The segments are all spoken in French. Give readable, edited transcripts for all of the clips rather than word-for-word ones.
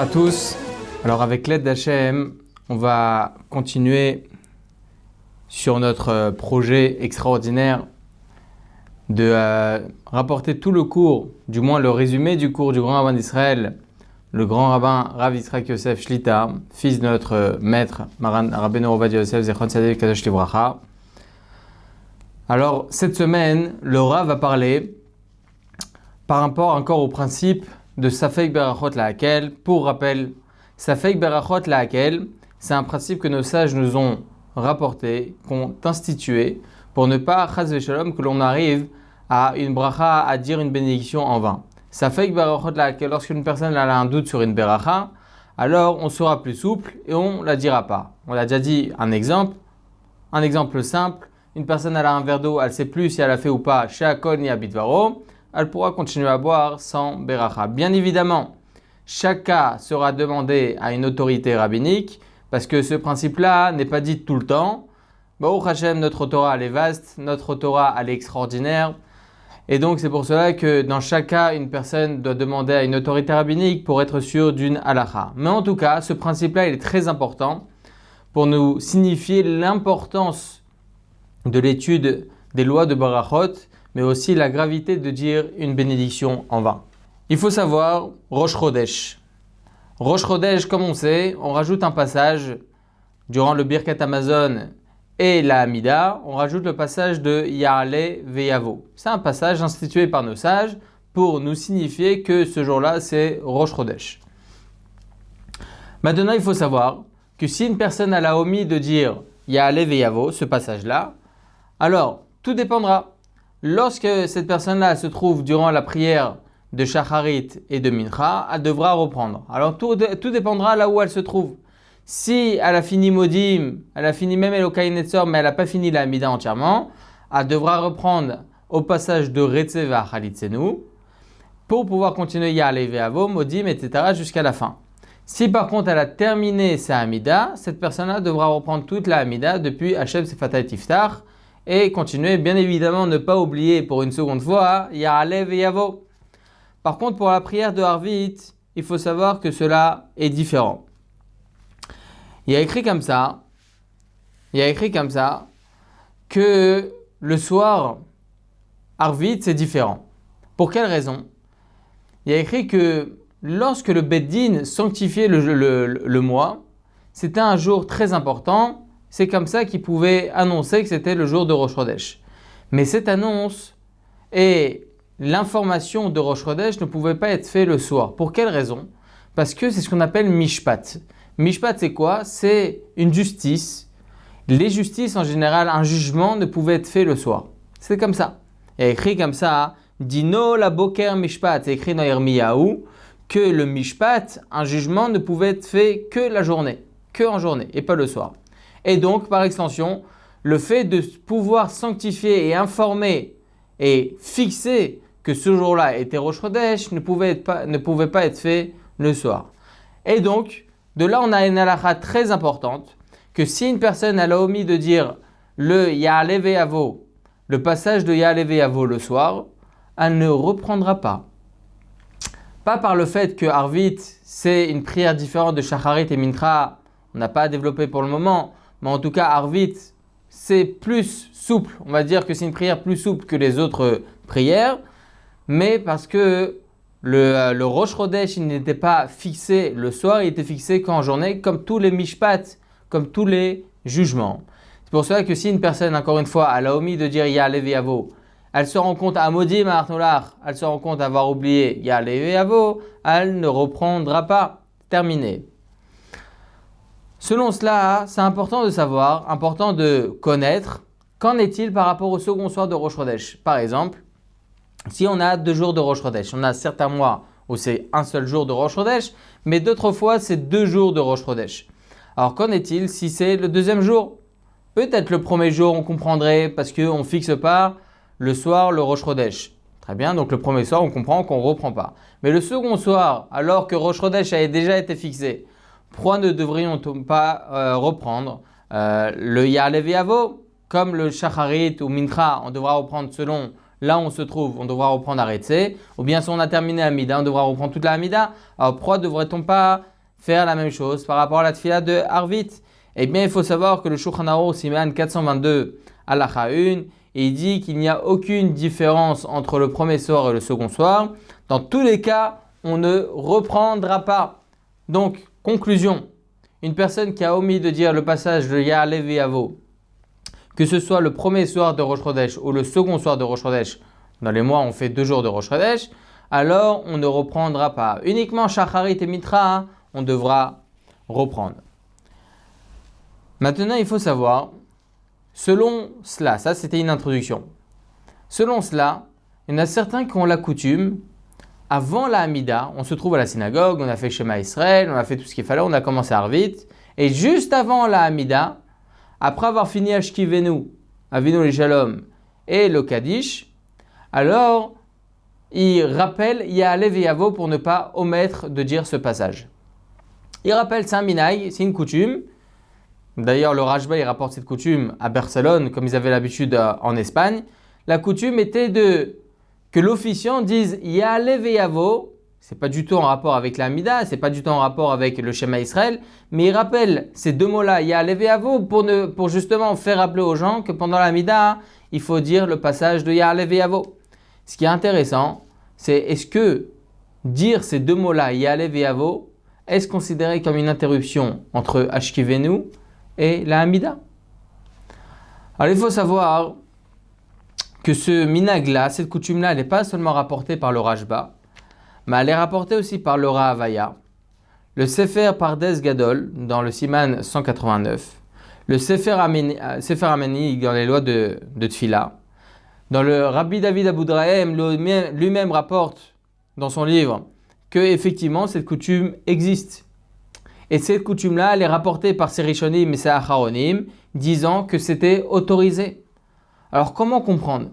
Bonjour à tous. Alors avec l'aide d'Hachem, on va continuer sur notre projet extraordinaire de rapporter tout le cours, du moins le résumé du cours du grand rabbin d'Israël, le grand rabbin Rav Yitzhak Yosef Shlita, fils de notre maître Maran Rabbeinu Ovadia Yosef Zechron Tzaddik Kadosh Livracha. Alors cette semaine, le Rav va parler par rapport encore au principe de Safek Berachot Lahakel. Pour rappel, Safek Berachot Lahakel, c'est un principe que nos sages nous ont rapporté, qu'ont institué, pour ne pas, chas v'shalom, que l'on arrive à une bracha, à dire une bénédiction en vain. Safek Berachot Lahakel, lorsqu'une personne a un doute sur une beracha, alors on sera plus souple et on ne la dira pas. On a déjà dit un exemple simple. Une personne a un verre d'eau, elle ne sait plus si elle a fait ou pas She'akol ni Abitvaro, elle pourra continuer à boire sans beracha. Bien évidemment, chaque cas sera demandé à une autorité rabbinique parce que ce principe-là n'est pas dit tout le temps. Baruch Hashem, notre Torah elle est vaste, notre Torah elle est extraordinaire. Et donc c'est pour cela que dans chaque cas, une personne doit demander à une autorité rabbinique pour être sûr d'une halacha. Mais en tout cas, ce principe-là il est très important pour nous signifier l'importance de l'étude des lois de Barachot, mais aussi la gravité de dire une bénédiction en vain. Il faut savoir, Rosh Chodesh. Rosh Chodesh, comme on sait, on rajoute un passage durant le Birkat Hamazon et la Hamida, on rajoute le passage de Ya'aleh Ve'yavo. C'est un passage institué par nos sages pour nous signifier que ce jour-là, c'est Rosh Chodesh. Maintenant, il faut savoir que si une personne a la omis de dire Ya'aleh Ve'yavo, ce passage-là, alors tout dépendra. Lorsque cette personne-là se trouve durant la prière de Shacharit et de Mincha, elle devra reprendre. Alors tout dépendra là où elle se trouve. Si elle a fini Modim, elle a fini même Elokai Netzor, mais elle n'a pas fini la Hamida entièrement, elle devra reprendre au passage de Retzeva Chalitzenu pour pouvoir continuer Ya'aleh Ve'yavo, Modim, etc. jusqu'à la fin. Si par contre elle a terminé sa Hamida, cette personne-là devra reprendre toute la Hamida depuis Hashem Sefatay Tiftach et continuer, bien évidemment, ne pas oublier pour une seconde fois Ya'aleh Ve'yavo. Par contre, pour la prière de Harvit, il faut savoir que cela est différent. Il y a écrit comme ça que le soir, Harvit, c'est différent. Pour quelle raison? Il y a écrit que lorsque le Beit Din sanctifiait le mois, c'était un jour très important. C'est comme ça qu'il pouvait annoncer que c'était le jour de Rosh Chodesh. Mais cette annonce et l'information de Rosh Chodesh ne pouvaient pas être faits le soir. Pour quelle raison? Parce que c'est ce qu'on appelle Mishpat. Mishpat, c'est quoi? C'est une justice. Les justices, en général, un jugement ne pouvait être fait le soir. C'est comme ça. Il y a écrit comme ça, Dino la boker Mishpat. C'est écrit dans Yirmiyahu que le Mishpat, un jugement, ne pouvait être fait que la journée, que en journée et pas le soir. Et donc, par extension, le fait de pouvoir sanctifier et informer et fixer que ce jour-là était Rosh Chodesh ne pouvait pas être fait le soir. Et donc, de là, on a une halakha très importante que si une personne a omis de dire le Ya'aleh Ve'yavo, le passage de Ya'aleh Ve'yavo le soir, elle ne reprendra pas. Pas par le fait que Harvit, c'est une prière différente de Shacharit et Mincha, on n'a pas à développer pour le moment, mais en tout cas, Harvit, c'est plus souple. On va dire que c'est une prière plus souple que les autres prières, mais parce que le Rosh Chodesh, il n'était pas fixé le soir, il était fixé qu'en journée, comme tous les mishpat, comme tous les jugements. C'est pour cela que si une personne, encore une fois, elle a omis de dire Ya'aleh Ve'yavo, elle se rend compte à Modim, à Arnolach, elle se rend compte d'avoir oublié Ya'aleh Ve'yavo, elle ne reprendra pas. Terminé. Selon cela, c'est important de savoir, important de connaître, qu'en est-il par rapport au second soir de Rosh Chodesh. Par exemple, si on a 2 jours de Rosh Chodesh, on a certains mois où c'est un seul jour de Rosh Chodesh, mais d'autres fois c'est 2 jours de Rosh Chodesh. Alors qu'en est-il si c'est le deuxième jour? Peut-être le premier jour on comprendrait parce qu'on ne fixe pas le soir le Rosh Chodesh. Très bien, donc le premier soir on comprend qu'on ne reprend pas. Mais le second soir, alors que Rosh Chodesh avait déjà été fixé, pourquoi ne devrions-nous pas reprendre le Ya'aleh Ve'yavo comme le Shacharit ou Mincha, on devra reprendre selon là on se trouve, on devra reprendre Aretsé, ou bien si on a terminé Hamida, on devra reprendre toute la Hamida. Alors pourquoi devrait-on pas faire la même chose par rapport à la Tfila de Arvit? Eh bien, il faut savoir que le Shulchan Aruch Siman 422 Halacha 1, et il dit qu'il n'y a aucune différence entre le premier soir et le second soir. Dans tous les cas, on ne reprendra pas. Donc, conclusion, une personne qui a omis de dire le passage de Ya'aleh V'Yavo, que ce soit le premier soir de Rosh Chodesh ou le second soir de Rosh Chodesh, dans les mois on fait 2 jours de Rosh Chodesh, alors on ne reprendra pas. Uniquement Shacharit et Mitra, on devra reprendre. Maintenant, il faut savoir, selon cela, ça c'était une introduction. Selon cela, il y en a certains qui ont la coutume, avant la Hamida, on se trouve à la synagogue, on a fait Shema Israël, on a fait tout ce qu'il fallait, on a commencé à Arvit, et juste avant la Hamida, après avoir fini Ashkivenu, Avinu Shalom et le Kaddish, alors il rappelle Ya'aleh V'Yavo pour ne pas omettre de dire ce passage. Il rappelle, c'est un minag, c'est une coutume. D'ailleurs, le Rajba, il rapporte cette coutume à Barcelone, comme ils avaient l'habitude en Espagne. La coutume était que l'officiant dise Ya'aleh V'Yavo. C'est pas du tout en rapport avec la Hamida, c'est pas du tout en rapport avec le Shema Israël, mais il rappelle ces deux mots-là, Ya'aleh V'Yavo, pour justement faire rappeler aux gens que pendant la Hamida, il faut dire le passage de Ya'aleh V'Yavo. Ce qui est intéressant, c'est est-ce que dire ces deux mots-là, Ya'aleh V'Yavo, est-ce considéré comme une interruption entre Ashkivenu et la Hamida? Alors il faut savoir que ce minag-là, cette coutume-là, elle n'est pas seulement rapportée par le Rajba, mais elle est rapportée aussi par le Rahavaya, le Sefer Pardes Gadol dans le Siman 189, le Sefer Ameni dans les lois de Tfila, dans le Rabbi David Aboudrahem lui-même rapporte dans son livre que effectivement cette coutume existe. Et cette coutume-là, elle est rapportée par ses Rishonim et ses Acharonim, disant que c'était autorisé. Alors comment comprendre?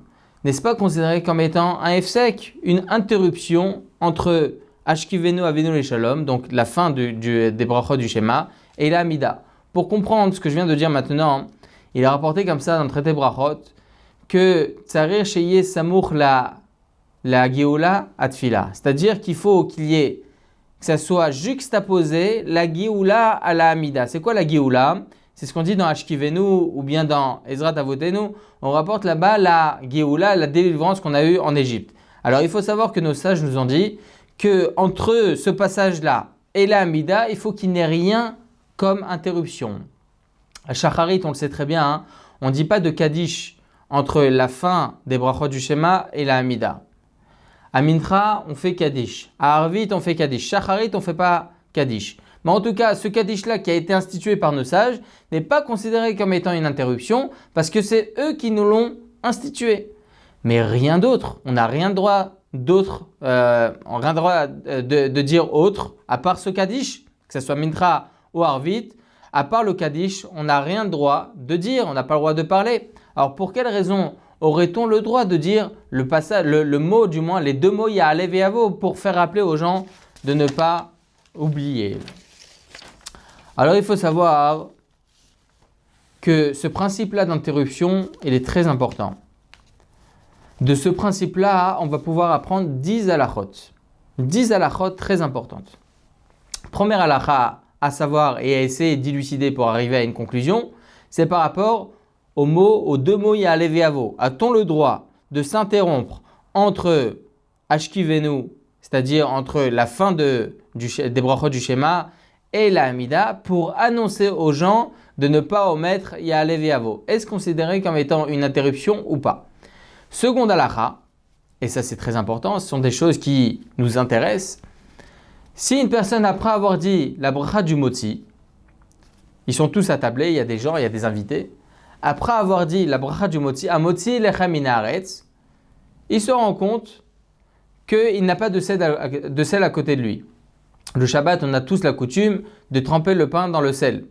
N'est-ce pas considéré comme étant un hefsek, une interruption entre Ashkivenu Avinu Shalom, donc la fin des brachot du Shema, et la Hamida? Pour comprendre ce que je viens de dire maintenant, il est rapporté comme ça dans le traité brachot que Tsarir Sheye Samour la Géoula Atfila, c'est-à-dire qu'il faut que ça soit juxtaposé la Géoula à la Hamida. C'est quoi la Géoula? C'est ce qu'on dit dans Ashkivenu ou bien dans Ezrat Avotenu. On rapporte là-bas la Géoula, la délivrance qu'on a eue en Égypte. Alors il faut savoir que nos sages nous ont dit qu'entre ce passage-là et la Hamida, il faut qu'il n'y ait rien comme interruption. À Shacharit, on le sait très bien, hein, on ne dit pas de Kaddish entre la fin des brachot du Shema et la Hamida. À Mincha, on fait Kaddish. À Arvit, on fait Kaddish. Shacharit, on ne fait pas Kaddish. Mais en tout cas, ce Kaddish-là qui a été institué par nos sages n'est pas considéré comme étant une interruption parce que c'est eux qui nous l'ont institué. Mais rien d'autre. On n'a rien de droit d'autre, de dire autre, à part ce Kaddish, que ce soit Mincha ou Arvit. À part le Kaddish, on n'a rien de droit de dire, on n'a pas le droit de parler. Alors pour quelle raison aurait-on le droit de dire le passage, le mot du moins, les deux mots Ya'aleh V'Yavo pour faire rappeler aux gens de ne pas oublier? Alors il faut savoir que ce principe-là d'interruption, il est très important. De ce principe-là, on va pouvoir apprendre 10 halachot. 10 halachot très importantes. Première halakha à savoir et à essayer d'élucider pour arriver à une conclusion, c'est par rapport aux deux mots Ya'aleh V'Yavo. A-t-on le droit de s'interrompre entre Ashkivenu, c'est-à-dire entre la fin des brachot du Shema et la Hamida, pour annoncer aux gens de ne pas omettre Ya'aleh V'Yavo? Est-ce considéré comme étant une interruption ou pas? Seconde halakha, et ça c'est très important, ce sont des choses qui nous intéressent. Si une personne, après avoir dit la bracha du motzi, ils sont tous attablés, il y a des gens, il y a des invités, après avoir dit la bracha du motzi, a motzi lechem min haaretz, il se rend compte qu'il n'a pas de sel à côté de lui. Le Shabbat, on a tous la coutume de tremper le pain dans le sel.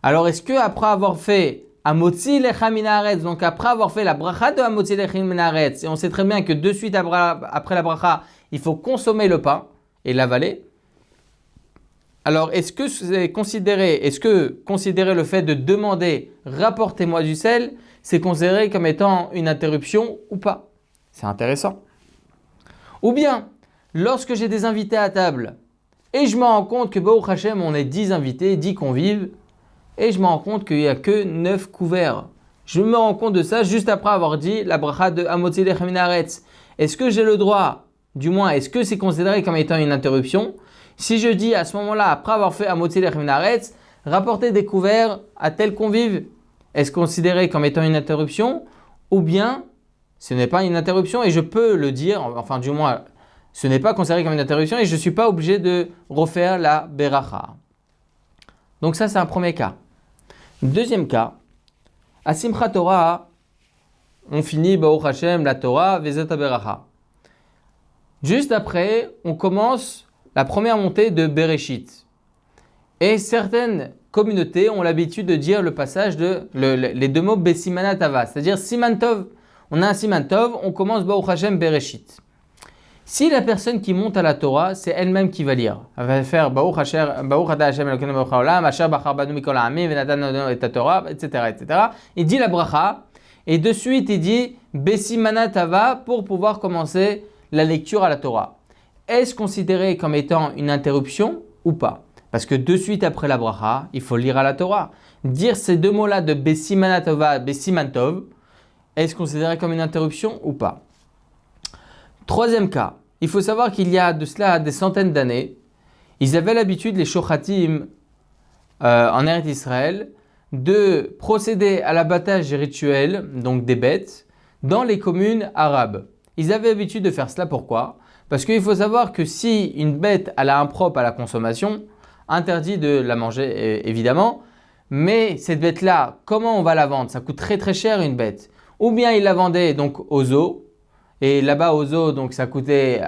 Alors est-ce que après avoir fait Amotzi lechem min haaretz, donc après avoir fait la bracha de Amotzi lechem min haaretz, et on sait très bien que de suite après la bracha, il faut consommer le pain et l'avaler. Alors est-ce que considérer le fait de demander rapportez-moi du sel, c'est considéré comme étant une interruption ou pas? C'est intéressant. Ou bien, lorsque j'ai des invités à table et je me rends compte que Baruch Hashem, on est 10 invités, 10 convives, et je me rends compte qu'il n'y a que 9 couverts. Je me rends compte de ça juste après avoir dit la bracha de Hamotzi Lechem Min Haaretz. Est-ce que j'ai le droit, du moins, est-ce que c'est considéré comme étant une interruption? Si je dis à ce moment-là, après avoir fait Hamotzi Lechem Min Haaretz, rapporter des couverts à tel convive, est-ce considéré comme étant une interruption? Ou bien, ce n'est pas une interruption et je peux le dire, enfin du moins, ce n'est pas considéré comme une interruption et je ne suis pas obligé de refaire la beracha. Donc ça, c'est un premier cas. Deuxième cas, à Simchat Torah, on finit Baruch Hashem, la Torah, Vezat Beracha. Juste après, on commence la première montée de Bereshit. Et certaines communautés ont l'habitude de dire le passage les deux mots Besimanat Tava, c'est-à-dire Siman Tov. On a un Siman Tov, on commence Baruch Hashem Bereshit. Si la personne qui monte à la Torah, c'est elle-même qui va lire, elle va faire Baruch Hashem Elokeinu Melech Haolam, Asher Bachar Banu Mikol Ha'amim, Venatan Lanu et Torah, etc. Il dit la bracha et de suite il dit Besimanat Tava pour pouvoir commencer la lecture à la Torah. Est-ce considéré comme étant une interruption ou pas? Parce que de suite après la bracha, il faut lire à la Torah. Dire ces deux mots-là de Besimanat Tova, Besiman Tov, est-ce considéré comme une interruption ou pas? Troisième cas, il faut savoir qu'il y a de cela des centaines d'années, ils avaient l'habitude, les Shochatim en Eretz Israël, de procéder à l'abattage rituel, donc des bêtes, dans les communes arabes. Ils avaient l'habitude de faire cela, pourquoi? Parce qu'il faut savoir que si une bête elle a impropre à la consommation, interdit de la manger évidemment, mais cette bête-là, comment on va la vendre? Ça coûte très très cher une bête. Ou bien ils la vendaient donc aux zoos, et là-bas aux zoos, donc ça coûtait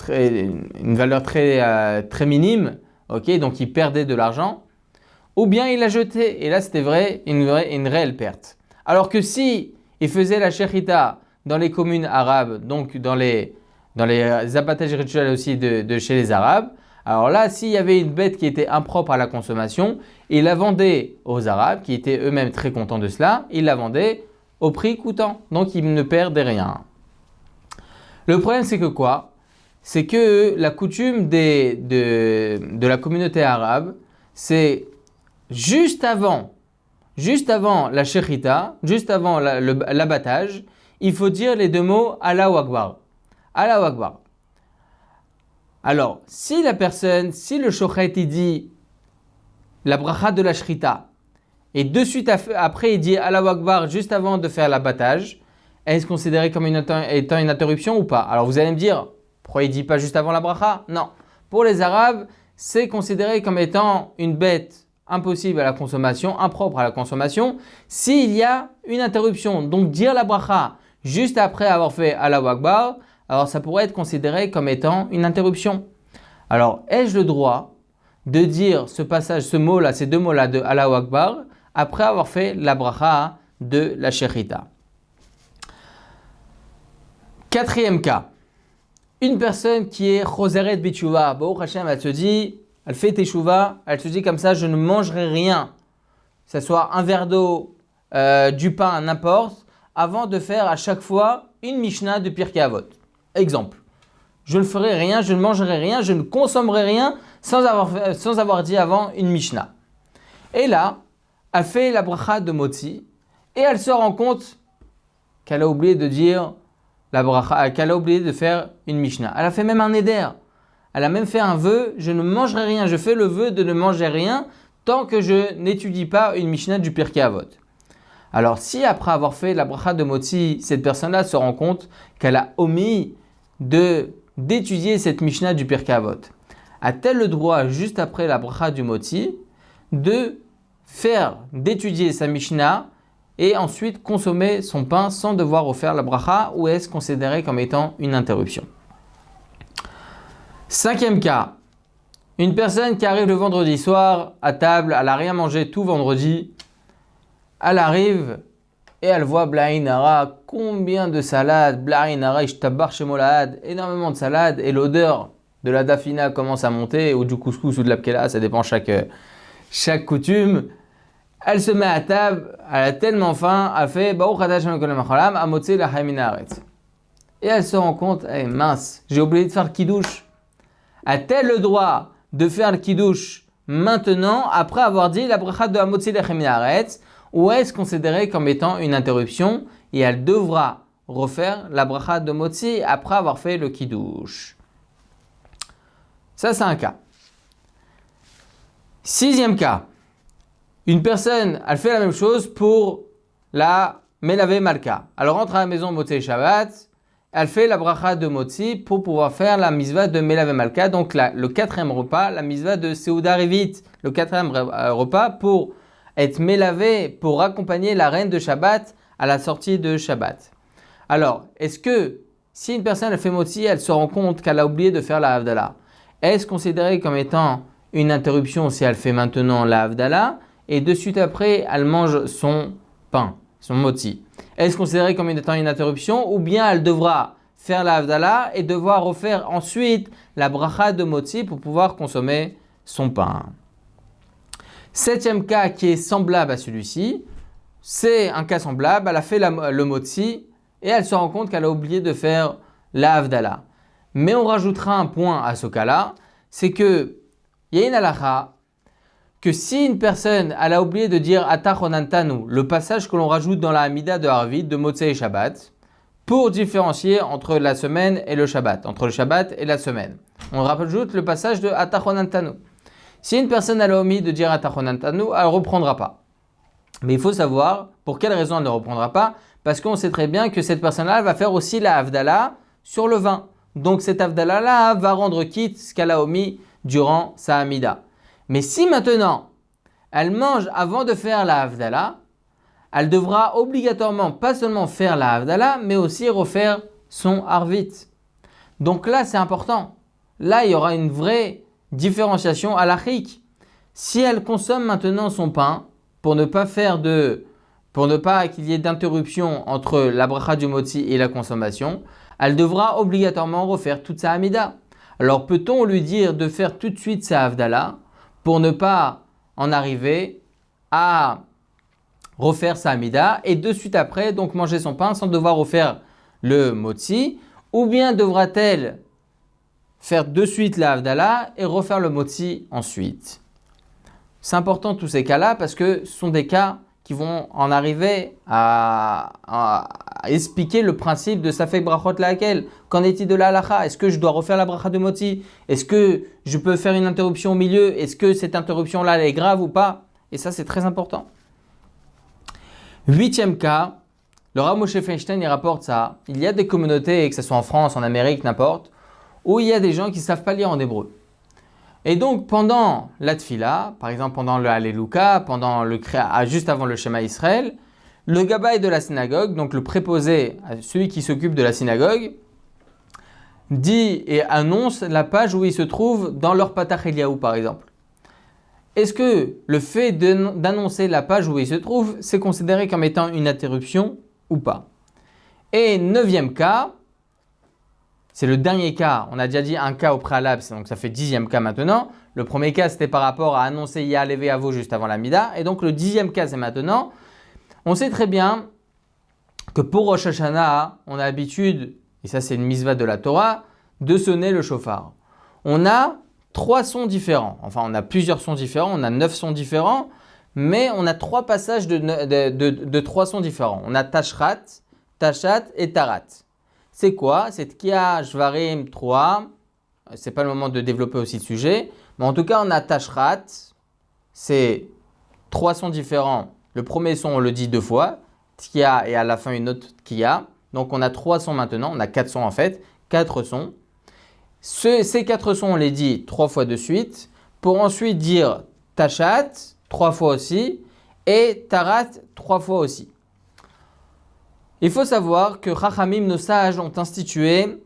une valeur très minime, ok, donc ils perdaient de l'argent. Ou bien ils la jetaient, et là c'était une réelle perte. Alors que si ils faisaient la shechita dans les communes arabes, donc dans les abattages rituels aussi de chez les Arabes, alors là, s'il y avait une bête qui était impropre à la consommation, ils la vendaient aux Arabes, qui étaient eux-mêmes très contents de cela, ils la vendaient au prix coûtant, donc ils ne perdaient rien. Le problème, c'est que quoi? C'est que la coutume de la communauté arabe, c'est juste avant la shechita, juste avant l'abattage, il faut dire les deux mots Allahu Akbar. Allahu Akbar. Alors, si le shochet il dit la bracha de la shrita, et de suite après il dit Allahu Akbar juste avant de faire l'abattage, est-ce considéré comme étant une interruption ou pas? Alors vous allez me dire, pourquoi il ne dit pas juste avant la bracha? Non. Pour les Arabes, c'est considéré comme étant une bête impossible à la consommation, impropre à la consommation, s'il y a une interruption. Donc dire la bracha juste après avoir fait Allahu Akbar, alors ça pourrait être considéré comme étant une interruption. Alors, ai-je le droit de dire ce passage, ce mot-là, ces deux mots-là de Allahu Akbar, après avoir fait la bracha de la shechita? Quatrième cas, une personne qui est choseret b'teshuva, Baruch Hashem, elle se dit, elle fait teshuva, elle se dit comme ça, je ne mangerai rien, que ce soit un verre d'eau, du pain, n'importe, avant de faire à chaque fois une Mishnah de Pirkei Avot. Exemple, je ne ferai rien, je ne mangerai rien, je ne consommerai rien sans avoir dit avant une Mishnah. Et là, elle fait la bracha de Motzi et elle se rend compte qu'elle a oublié de dire la bracha, qu'elle a oublié de faire une Mishnah. Elle a fait même un éder. Elle a même fait un vœu, je ne mangerai rien, je fais le vœu de ne manger rien tant que je n'étudie pas une Mishnah du Pirkei Avot. Alors si après avoir fait la bracha de Motzi, cette personne-là se rend compte qu'elle a omis d'étudier cette Mishnah du Pirkei Avot, a-t-elle le droit juste après la bracha du Motzi d'étudier sa Mishnah et ensuite consommer son pain sans devoir refaire la bracha, ou est-ce considéré comme étant une interruption? Cinquième cas, une personne qui arrive le vendredi soir à table, elle n'a rien mangé tout vendredi, elle arrive et elle voit Blaïn Hara, combien de salades, Blaïn Hara, Ishtabar Shemolad, énormément de salades, et l'odeur de la dafina commence à monter, ou du couscous ou de l'apkela, ça dépend chaque coutume. Elle se met à table, elle a tellement faim, elle fait Baruch Atah Hashem Elokeinu Melech Haolam, Hamotzi Lechem Min Haaretz. et elle se rend compte, eh, mince, j'ai oublié de faire le kidouche. A-t-elle le droit de faire le kidouche maintenant, après avoir dit la bracha de Hamotzi Lechem Haaretz, ou est-ce considéré comme étant une interruption et elle devra refaire la bracha de Motzi après avoir fait le kidouche? Ça, c'est un cas. Sixième cas. Une personne, elle fait la même chose pour la Melave Malka. Elle rentre à la maison Motzei Shabbat, elle fait la bracha de Motzi pour pouvoir faire la misva de Melave Malka, donc le quatrième repas, la misva de Seuda Revit, le quatrième repas pour être mélavé, pour accompagner la reine de Shabbat à la sortie de Shabbat. Alors, est-ce que si une personne elle fait Motzi, elle se rend compte qu'elle a oublié de faire la Havdalah, est-ce considéré comme étant une interruption si elle fait maintenant la Havdalah et de suite après elle mange son pain, son Motzi? Est-ce considéré comme étant une interruption ou bien elle devra faire la Havdalah et devoir refaire ensuite la bracha de Motzi pour pouvoir consommer son pain? Septième cas qui est semblable à celui-ci, c'est un cas semblable, elle a fait le Motzi et elle se rend compte qu'elle a oublié de faire la Havdalah. Mais on rajoutera un point à ce cas-là, c'est que il y a une halakha que si une personne elle a oublié de dire Atachonantanu, le passage que l'on rajoute dans la Hamida de Harvit de Motzei et Shabbat, pour différencier entre la semaine et le Shabbat, entre le Shabbat et la semaine. On rajoute le passage de Atachonantanu. Si une personne elle a omis de dire Atachonantanu, elle ne reprendra pas. Mais il faut savoir pour quelle raison elle ne reprendra pas, parce qu'on sait très bien que cette personne-là va faire aussi la Havdalah sur le vin. Donc cette Havdalah-là va rendre quitte ce qu'elle a omis durant sa Hamida. Mais si maintenant, elle mange avant de faire la Havdalah, elle devra obligatoirement pas seulement faire la Havdalah, mais aussi refaire son Harvit. Donc là, c'est important. Là, il y aura une vraie différenciation halachique. Si elle consomme maintenant son pain, pour ne pas qu'il y ait d'interruption entre la bracha du Motzi et la consommation, elle devra obligatoirement refaire toute sa Hamida. Alors peut-on lui dire de faire tout de suite sa Havdalah pour ne pas en arriver à refaire sa Hamida et de suite après donc manger son pain sans devoir refaire le Motzi, ou bien devra-t-elle faire de suite la Havdalah et refaire le Motzi ensuite? C'est important tous ces cas-là parce que ce sont des cas qui vont en arriver à expliquer le principe de Safek Brachot laquelle. Qu'en est-il de la halacha? Est-ce que je dois refaire la bracha de Motzi? Est-ce que je peux faire une interruption au milieu? Est-ce que cette interruption-là est grave ou pas? Et ça, c'est très important. Huitième cas, le Rav Moshe Feinstein il rapporte ça. Il y a des communautés, que ce soit en France, en Amérique, n'importe, où il y a des gens qui ne savent pas lire en hébreu. Et donc, pendant la Tfila, par exemple pendant le Alléluia, juste avant le Shema Israël, le Gabbai de la synagogue, donc le préposé, celui qui s'occupe de la synagogue, dit et annonce la page où il se trouve dans leur Patach Eliyahu, par exemple. Est-ce que le fait d'annoncer la page où il se trouve, c'est considéré comme étant une interruption ou pas? Et neuvième cas, c'est le dernier cas, on a déjà dit un cas au préalable, donc ça fait 10e cas maintenant. Le premier cas, c'était par rapport à annoncer Ya'alevé Avo juste avant la Mida. Et donc le 10e cas, c'est maintenant. On sait très bien que pour Rosh Hashanah, on a l'habitude, et ça c'est une misva de la Torah, de sonner le shofar. On a 3 sons différents, enfin on a plusieurs sons différents, on a 9 sons différents, mais on a 3 passages de 3 sons différents. On a Tashrat, Tashat et Tarat. C'est quoi? C'est Tkia, Shvarim, 3. C'est pas le moment de développer aussi le sujet. Mais en tout cas, on a Tashrat. C'est 3 sons différents. Le premier son, on le dit 2 fois. Tkia et à la fin une autre Tkia. Donc on a 3 sons maintenant. On a 4 sons en fait. 4 sons. Ces 4 sons, on les dit 3 fois de suite. Pour ensuite dire Tashat 3 fois aussi. Et Tarat 3 fois aussi. Il faut savoir que Chachamim, nos sages, ont institué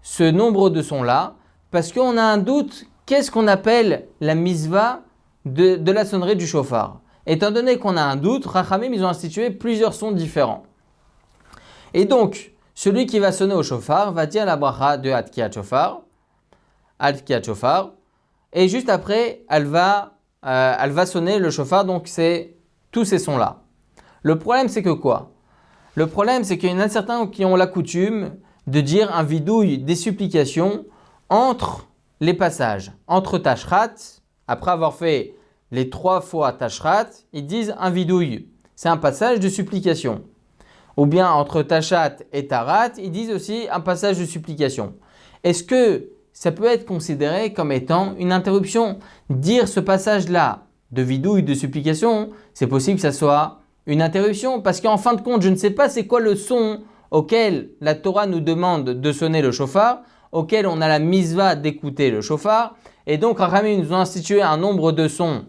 ce nombre de sons-là parce qu'on a un doute, qu'est-ce qu'on appelle la misva de la sonnerie du shofar? Étant donné qu'on a un doute, Chachamim, ils ont institué plusieurs sons différents. Et donc, celui qui va sonner au shofar va dire la bracha de Atkiat Shofar, et juste après, elle va sonner le shofar, donc c'est tous ces sons-là. Le problème, c'est que quoi? Le problème, c'est qu'il y en a certains qui ont la coutume de dire un vidouille des supplications entre les passages. Entre Tashrat, après avoir fait les 3 fois Tashrat, ils disent un vidouille. C'est un passage de supplication. Ou bien entre Tashat et Tarat, ils disent aussi un passage de supplication. Est-ce que ça peut être considéré comme étant une interruption? Dire ce passage-là de vidouille de supplication, c'est possible que ça soit une interruption parce qu'en fin de compte, je ne sais pas c'est quoi le son auquel la Torah nous demande de sonner le shofar, auquel on a la misva d'écouter le shofar. Et donc, Rachamim nous a institué un nombre de sons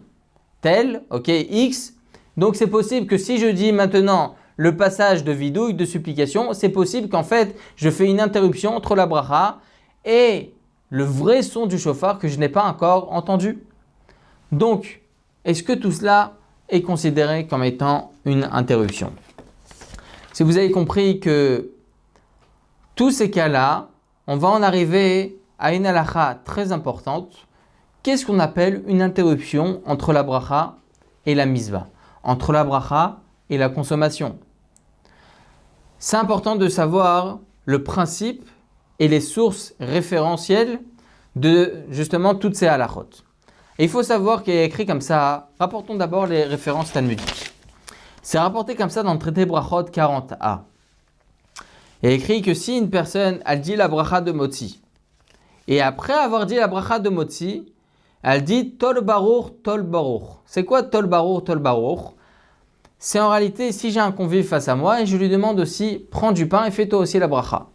tel, ok, X. Donc, c'est possible que si je dis maintenant le passage de vidouille, de supplication, c'est possible qu'en fait, je fais une interruption entre la bracha et le vrai son du shofar que je n'ai pas encore entendu. Donc, est-ce que tout cela est considéré comme étant une interruption? Si vous avez compris que tous ces cas-là, on va en arriver à une halakha très importante. Qu'est-ce qu'on appelle une interruption entre la bracha et la misva? Entre la bracha et la consommation. C'est important de savoir le principe et les sources référentielles de justement toutes ces halakhot. Et il faut savoir qu'il y a écrit comme ça, rapportons d'abord les références talmudiques. C'est rapporté comme ça dans le traité Brachot 40a. Il y a écrit que si une personne elle dit la bracha de Motzi, et après avoir dit la bracha de Motzi, elle dit Tol Baruch, Tol Baruch. C'est quoi Tol Baruch, Tol Baruch? C'est en réalité si j'ai un convive face à moi et je lui demande aussi prends du pain et fais toi aussi la bracha.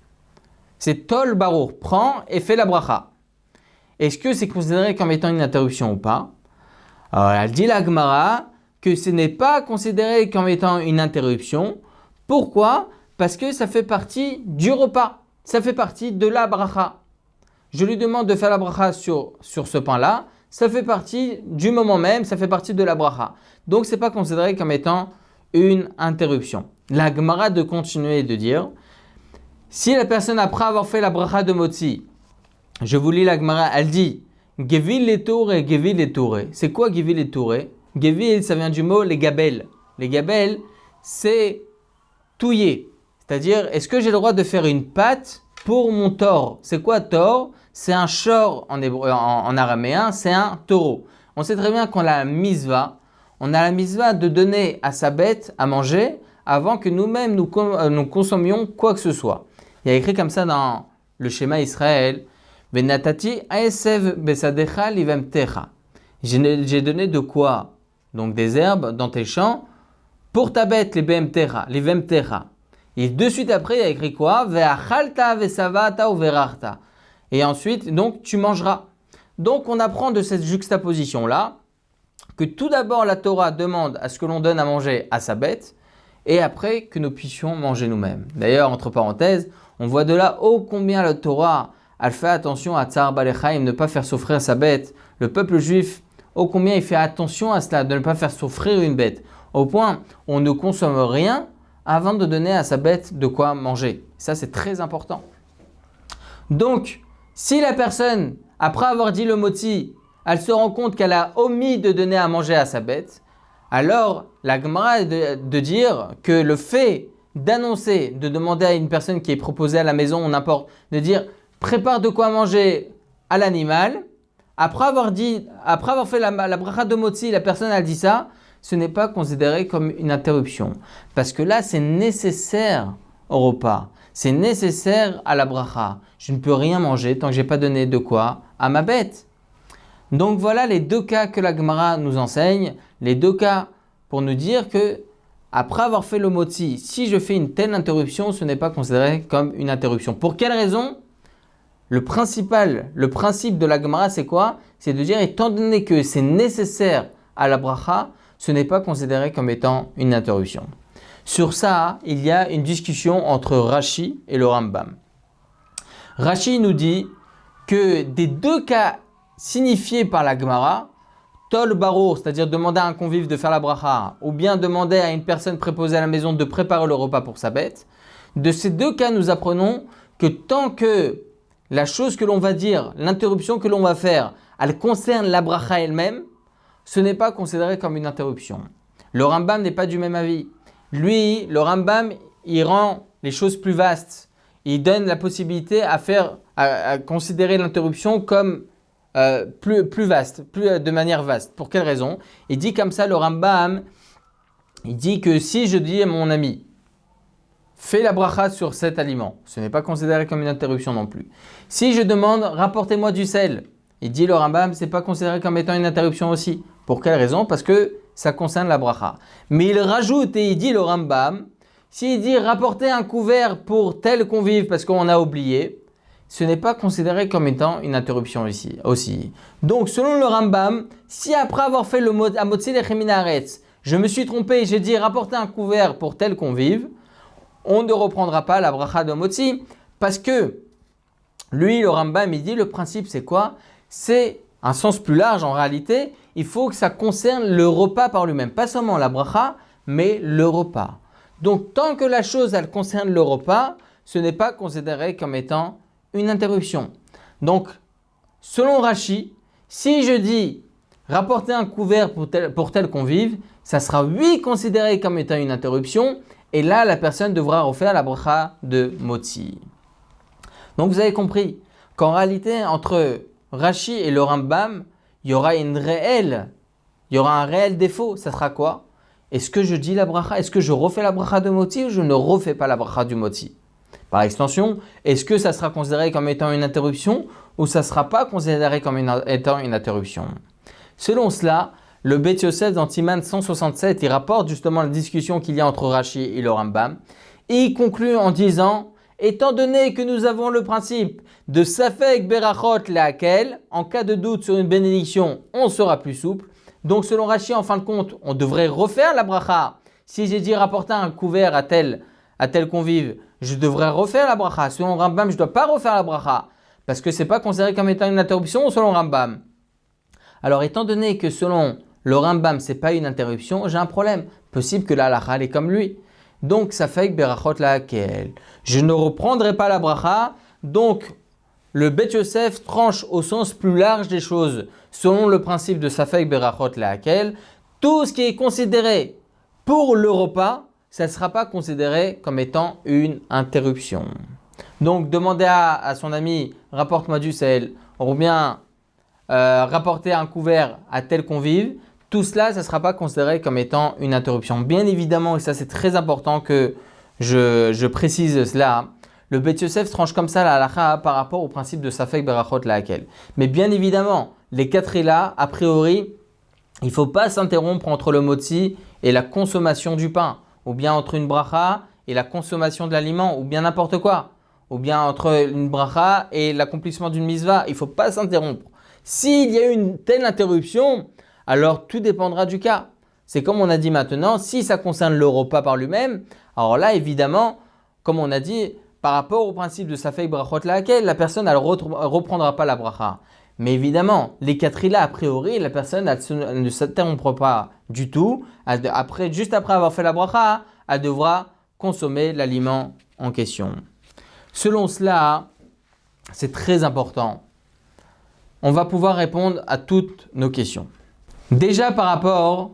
C'est Tol Baruch, prends et fais la bracha. Est-ce que c'est considéré comme étant une interruption ou pas? Alors elle dit la Gemara que ce n'est pas considéré comme étant une interruption. Pourquoi? Parce que ça fait partie du repas. Ça fait partie de la bracha. Je lui demande de faire la bracha sur ce pain-là. Ça fait partie du moment même, ça fait partie de la bracha. Donc, ce n'est pas considéré comme étant une interruption. La Gemara de continuer de dire, si la personne, après avoir fait la bracha de Motzi, je vous lis la Gemara, elle dit, Gevil et Touré, Gevil et Touré. C'est quoi Gevil et Touré? Gevil, ça vient du mot les gabelles. Les gabelles, c'est touiller. C'est-à-dire, est-ce que j'ai le droit de faire une pâte pour mon taureau? C'est quoi taureau? C'est un shor en hébreu, en araméen, c'est un taureau. On sait très bien qu'on a la misva. On a la misva de donner à sa bête à manger avant que nous-mêmes nous consommions quoi que ce soit. Il y a écrit comme ça dans le schéma Israël. Venatati aesev besadecha livemtecha. J'ai donné de quoi? Donc des herbes dans tes champs pour ta bête, les livemtecha. Et de suite après, il y a écrit quoi? Ve'achalta ve'savata ou ve'rachta. Et ensuite, donc, tu mangeras. Donc, on apprend de cette juxtaposition-là que tout d'abord, la Torah demande à ce que l'on donne à manger à sa bête et après que nous puissions manger nous-mêmes. D'ailleurs, entre parenthèses, on voit de là ô combien la Torah elle fait attention à Tsar Balechaim, ne pas faire souffrir sa bête. Le peuple juif, ô combien il fait attention à cela, de ne pas faire souffrir une bête. Au point, on ne consomme rien avant de donner à sa bête de quoi manger. Ça, c'est très important. Donc, si la personne, après avoir dit le moti, elle se rend compte qu'elle a omis de donner à manger à sa bête, alors la Gemara est de dire que le fait d'annoncer, de demander à une personne qui est proposée à la maison, n'importe, de dire prépare de quoi manger à l'animal, après avoir fait la bracha de moti, la personne a dit ça, ce n'est pas considéré comme une interruption. Parce que là, c'est nécessaire au repas. C'est nécessaire à la bracha. Je ne peux rien manger tant que je n'ai pas donné de quoi à ma bête. Donc voilà les deux cas que la Gemara nous enseigne. Les deux cas pour nous dire que après avoir fait le moti, si je fais une telle interruption, ce n'est pas considéré comme une interruption. Pour quelle raison? Le principe de la Gemara, c'est quoi? C'est de dire, étant donné que c'est nécessaire à la bracha, ce n'est pas considéré comme étant une interruption. Sur ça, il y a une discussion entre Rashi et le Rambam. Rashi nous dit que des deux cas signifiés par la Gemara, Tol Barour, c'est-à-dire demander à un convive de faire la bracha, ou bien demander à une personne préposée à la maison de préparer le repas pour sa bête, de ces deux cas, nous apprenons que tant que la chose que l'on va dire, l'interruption que l'on va faire, elle concerne la bracha elle-même, ce n'est pas considéré comme une interruption. Le Rambam n'est pas du même avis. Lui, le Rambam, il rend les choses plus vastes. il donne la possibilité à considérer l'interruption comme plus vaste, de manière vaste. Pour quelle raison? Il dit comme ça, le Rambam, il dit que si je dis à mon ami, fais la bracha sur cet aliment, ce n'est pas considéré comme une interruption non plus. Si je demande, rapportez-moi du sel, il dit le Rambam, ce n'est pas considéré comme étant une interruption aussi. Pour quelle raison? Parce que ça concerne la bracha. Mais il rajoute et il dit le Rambam, s'il dit rapportez un couvert pour tel convive parce qu'on a oublié, ce n'est pas considéré comme étant une interruption ici aussi. Donc selon le Rambam, si après avoir fait le mot Amotzi lechem min haaretz, je me suis trompé et j'ai dit rapportez un couvert pour tel convive, on ne reprendra pas la bracha de Motzi parce que lui, le Rambam, il dit le principe c'est quoi? C'est un sens plus large en réalité. Il faut que ça concerne le repas par lui-même, pas seulement la bracha, mais le repas. Donc tant que la chose elle concerne le repas, ce n'est pas considéré comme étant une interruption. Donc selon Rashi, si je dis rapporter un couvert pour tel convive, ça sera oui considéré comme étant une interruption. Et là, la personne devra refaire la bracha de Motzi. Donc vous avez compris qu'en réalité, entre Rashi et le Rambam, il y aura un réel défaut. Ça sera quoi? Est-ce que je dis la bracha? Est-ce que je refais la bracha de Motzi ou je ne refais pas la bracha du Motzi? Par extension, est-ce que ça sera considéré comme étant une interruption ou ça ne sera pas considéré comme étant une interruption? Selon cela, le Bet Yosef dans Siman 167, il rapporte justement la discussion qu'il y a entre Rashi et le Rambam. Et il conclut en disant, étant donné que nous avons le principe de Safek Berachot Lehakel, en cas de doute sur une bénédiction, on sera plus souple. Donc selon Rashi, en fin de compte, on devrait refaire la bracha. Si j'ai dit rapporter un couvert à tel convive, je devrais refaire la bracha. Selon Rambam, je ne dois pas refaire la bracha parce que ce n'est pas considéré comme étant une interruption selon Rambam. Alors étant donné que selon le Rambam, ce n'est pas une interruption, j'ai un problème. Possible que la halakha est comme lui. Donc, Safek Berachot Lehakel. Je ne reprendrai pas la bracha. Donc, le Bet Yosef tranche au sens plus large des choses. Selon le principe de Safek Berachot Lehakel, tout ce qui est considéré pour le repas, ça ne sera pas considéré comme étant une interruption. Donc, demander à son ami, rapporte-moi du sel, ou bien rapporter un couvert à tel convive, tout cela, ça ne sera pas considéré comme étant une interruption. Bien évidemment, et ça c'est très important que je précise cela, le Bet Yosef tranche comme ça la halakha par rapport au principe de Safek Berachot Lehakel. Mais bien évidemment, les quatre là, a priori, il ne faut pas s'interrompre entre le motzi et la consommation du pain, ou bien entre une bracha et la consommation de l'aliment, ou bien n'importe quoi, ou bien entre une bracha et l'accomplissement d'une mitzvah. Il ne faut pas s'interrompre. S'il y a une telle interruption, alors tout dépendra du cas. C'est comme on a dit maintenant, si ça concerne le repas par lui-même, alors là évidemment, comme on a dit, par rapport au principe de Safek Berachot Lehakel, la personne elle reprendra pas la bracha. Mais évidemment, les quatre là, a priori, la personne elle ne s'interrompra pas du tout. Juste après avoir fait la bracha, elle devra consommer l'aliment en question. Selon cela, c'est très important. On va pouvoir répondre à toutes nos questions. Déjà par rapport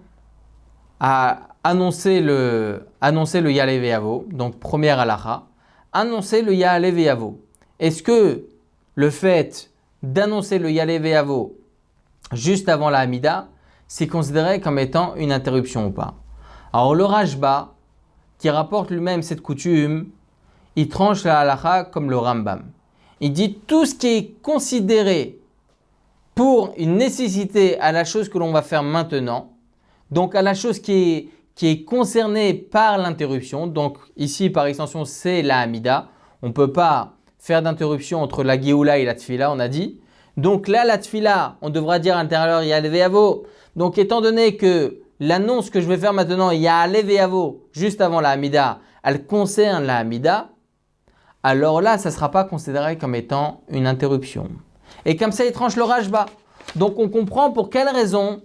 à annoncer le Ya'aleh Ve'yavo, donc première halakha, annoncer le Ya'aleh Ve'yavo. Est-ce que le fait d'annoncer le Ya'aleh Ve'yavo juste avant la Hamida, c'est considéré comme étant une interruption ou pas? Alors le Rashba, qui rapporte lui-même cette coutume, il tranche la halakha comme le Rambam. Il dit tout ce qui est considéré pour une nécessité à la chose que l'on va faire maintenant, donc à la chose qui est concernée par l'interruption, donc ici par extension c'est la Hamida, on ne peut pas faire d'interruption entre la Géoula et la Tfila, on a dit. Donc là la Tfila, on devra dire à l'intérieur Ya'aleh Ve'yavo. Donc étant donné que l'annonce que je vais faire maintenant Ya'aleh Ve'yavo, juste avant la Hamida, elle concerne la Hamida, alors là ça ne sera pas considéré comme étant une interruption. Et comme ça, il tranche le Rashba. Donc, on comprend pour quelle raison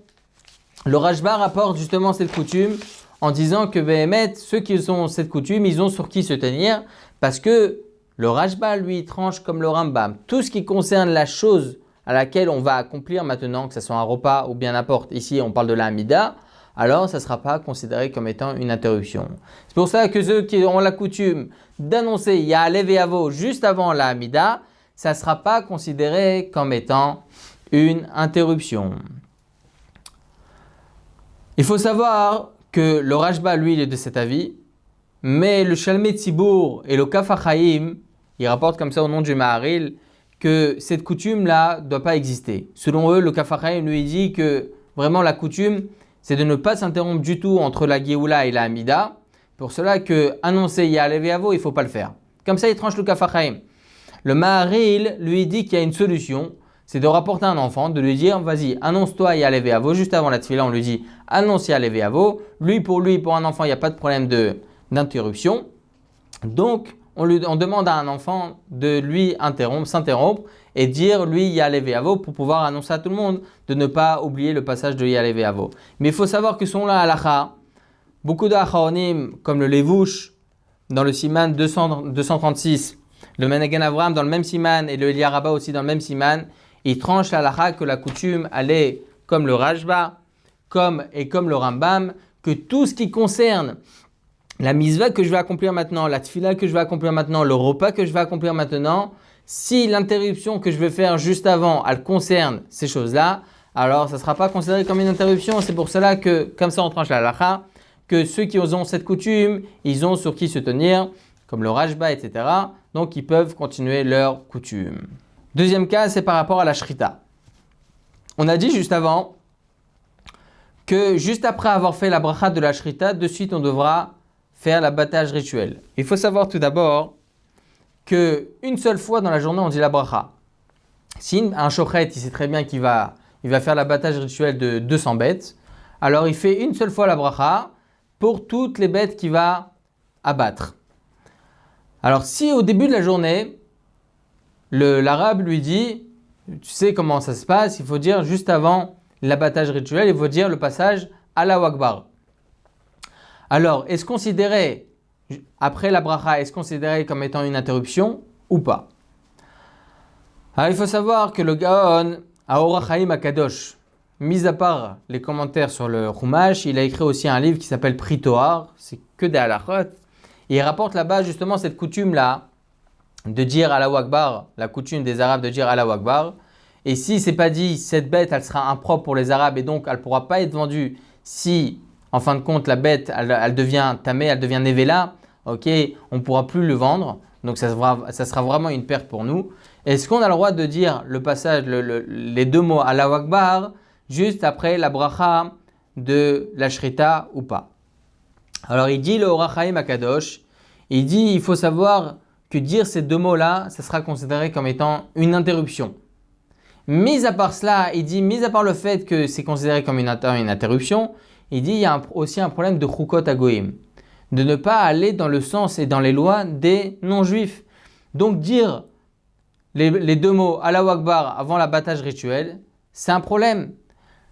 le Rashba rapporte justement cette coutume en disant que Béhémet, ceux qui ont cette coutume, ils ont sur qui se tenir parce que le Rashba, lui, tranche comme le Rambam. Tout ce qui concerne la chose à laquelle on va accomplir maintenant, que ce soit un repas ou bien n'importe, ici on parle de la Hamida, alors ça ne sera pas considéré comme étant une interruption. C'est pour ça que ceux qui ont la coutume d'annoncer Ya'alev Ve'avo juste avant la Hamida, ça ne sera pas considéré comme étant une interruption. Il faut savoir que le Rashba, lui, il est de cet avis, mais le Shalmei Tzibour et le Kaf HaChaim, ils rapportent comme ça au nom du Maharil que cette coutume-là ne doit pas exister. Selon eux, le Kaf HaChaim lui dit que vraiment la coutume, c'est de ne pas s'interrompre du tout entre la Géoula et la Hamida. Pour cela que annoncer Ya'alev Ve'avo, il ne faut pas le faire. Comme ça, il tranche le Kaf HaChaim. Le Maharil lui dit qu'il y a une solution, c'est de rapporter un enfant, de lui dire vas-y, annonce-toi Ya'alev Ve'avo. Juste avant la tefila, on lui dit annonce Ya'alev Ve'avo. Lui, pour un enfant, il n'y a pas de problème d'interruption. Donc, on demande à un enfant de lui s'interrompre et dire lui Ya'alev Ve'avo pour pouvoir annoncer à tout le monde de ne pas oublier le passage de Ya'alev Ve'avo. Mais il faut savoir que selon la halakha, beaucoup d'Acharonim, comme le Levouche dans le Siman 236, le Menagen Avraham dans le même Siman et le Eliaraba aussi dans le même Siman, ils tranchent la halakha que la coutume allait comme le Rashba, comme le Rambam, que tout ce qui concerne la misva que je vais accomplir maintenant, la tfila que je vais accomplir maintenant, le repas que je vais accomplir maintenant, si l'interruption que je vais faire juste avant, elle concerne ces choses-là, alors ça ne sera pas considéré comme une interruption. C'est pour cela que, comme ça on tranche la halakha, que ceux qui ont cette coutume, ils ont sur qui se tenir, comme le Rashba, etc. Donc ils peuvent continuer leur coutume. Deuxième cas, c'est par rapport à la shrita. On a dit juste avant que juste après avoir fait la bracha de la shrita, de suite on devra faire l'abattage rituel. Il faut savoir tout d'abord qu'une seule fois dans la journée on dit la bracha. Si un shochet, il sait très bien qu'il va faire l'abattage rituel de 200 bêtes, alors il fait une seule fois la bracha pour toutes les bêtes qu'il va abattre. Alors si au début de la journée, l'arabe lui dit, tu sais comment ça se passe, il faut dire juste avant l'abattage rituel, il faut dire le passage Allahu Akbar. Alors, est-ce considéré, après la bracha, est-ce considéré comme étant une interruption ou pas? Alors, il faut savoir que le Gaon, à Orach Chaim HaKadosh, mis à part les commentaires sur le Chumash, il a écrit aussi un livre qui s'appelle Pri Toar, c'est que des halachot. Et il rapporte là-bas justement cette coutume-là de dire Allahu Akbar, la coutume des Arabes de dire Allahu Akbar. Et si c'est pas dit, cette bête, elle sera impropre pour les Arabes et donc elle ne pourra pas être vendue si, en fin de compte, la bête, elle devient tamée, elle devient nevela, ok, on ne pourra plus le vendre. Donc ça sera vraiment une perte pour nous. Est-ce qu'on a le droit de dire le passage, les deux mots Allahu Akbar juste après la bracha de la shrita ou pas? Alors il dit le Orach Chaim HaKadosh, il dit il faut savoir que dire ces deux mots-là, ça sera considéré comme étant une interruption. Mis à part cela, il dit, mis à part le fait que c'est considéré comme une interruption, il dit il y a aussi un problème de chukot hagoïm, de ne pas aller dans le sens et dans les lois des non-juifs. Donc dire les deux mots Allahu Akbar avant l'abattage rituel, c'est un problème.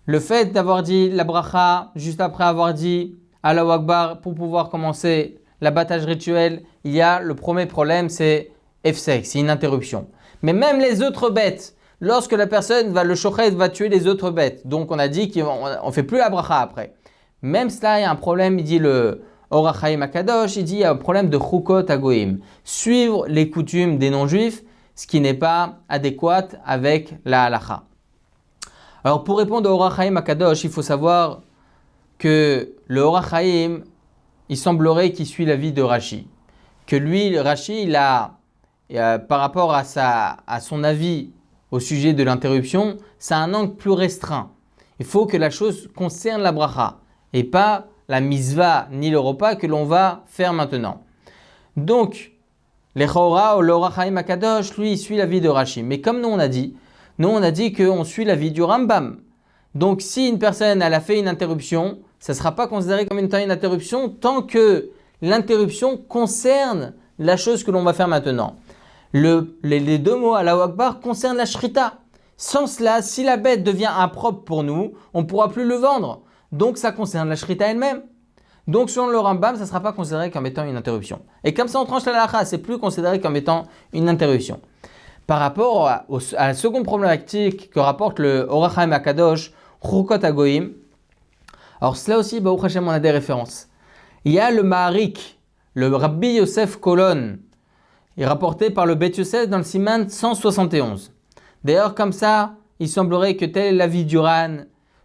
Le fait d'avoir dit la bracha juste après avoir dit Allahu Akbar pour pouvoir commencer l'abattage rituel, il y a le premier problème, c'est efsek, c'est une interruption. Mais même les autres bêtes, lorsque la personne le shochet va tuer les autres bêtes, donc on a dit qu'on ne fait plus la bracha après. Même cela, il y a un problème, il dit le Orach Chaim HaKadosh, il dit il y a un problème de chukot hagoïm, suivre les coutumes des non-juifs, ce qui n'est pas adéquat avec la halakha. Alors pour répondre au Orach Chaim HaKadosh, il faut savoir que le Orach Chaim, il semblerait qu'il suit l'avis de Rashi. Que lui, Rashi, par rapport à son avis au sujet de l'interruption, c'est un angle plus restreint. Il faut que la chose concerne la bracha et pas la misva ni le repas que l'on va faire maintenant. Donc, le Chora ou le Orach Chaim HaKadosh, lui, il suit l'avis de Rashi. Mais comme nous on a dit qu'on suit l'avis du Rambam. Donc, si une personne elle a fait une interruption, ça ne sera pas considéré comme une interruption tant que l'interruption concerne la chose que l'on va faire maintenant. Les deux mots Allahu Akbar concernent la shrita. Sans cela, si la bête devient impropre pour nous, on ne pourra plus le vendre. Donc ça concerne la shrita elle-même. Donc selon le Rambam, ça ne sera pas considéré comme étant une interruption. Et comme ça on tranche la halakha, c'est plus considéré comme étant une interruption. Par rapport à la seconde problématique que rapporte le Orach Chaim HaKadosh, chukot hagoïm, alors cela aussi, Baruch Hashem, on a des références. Il y a le Maharik, le Rabbi Yosef Kolon est rapporté par le Beth Yosef dans le Siman 171. D'ailleurs, comme ça, il semblerait que tel est l'avis du Ran,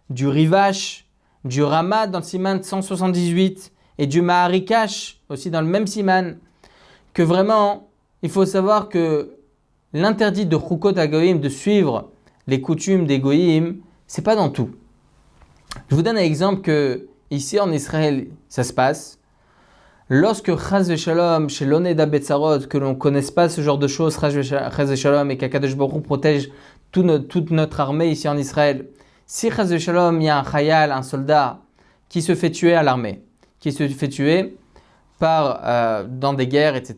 du Rivash, du Rama dans le Siman 178 et du Maharikash aussi dans le même Siman, que vraiment, il faut savoir que l'interdit de Chukot HaGoyim, de suivre les coutumes des Goyim, c'est pas dans tout. Je vous donne un exemple que ici en Israël, ça se passe. Lorsque Chaz Veshalom, chez l'Oneda Betzarot, que l'on ne connaisse pas ce genre de choses, Chaz Veshalom, et qu'Akadosh Baruch Hu protège toute notre armée ici en Israël, si Chaz Veshalom, il y a un Chayal, un soldat, qui se fait tuer à l'armée, qui se fait tuer dans des guerres, etc.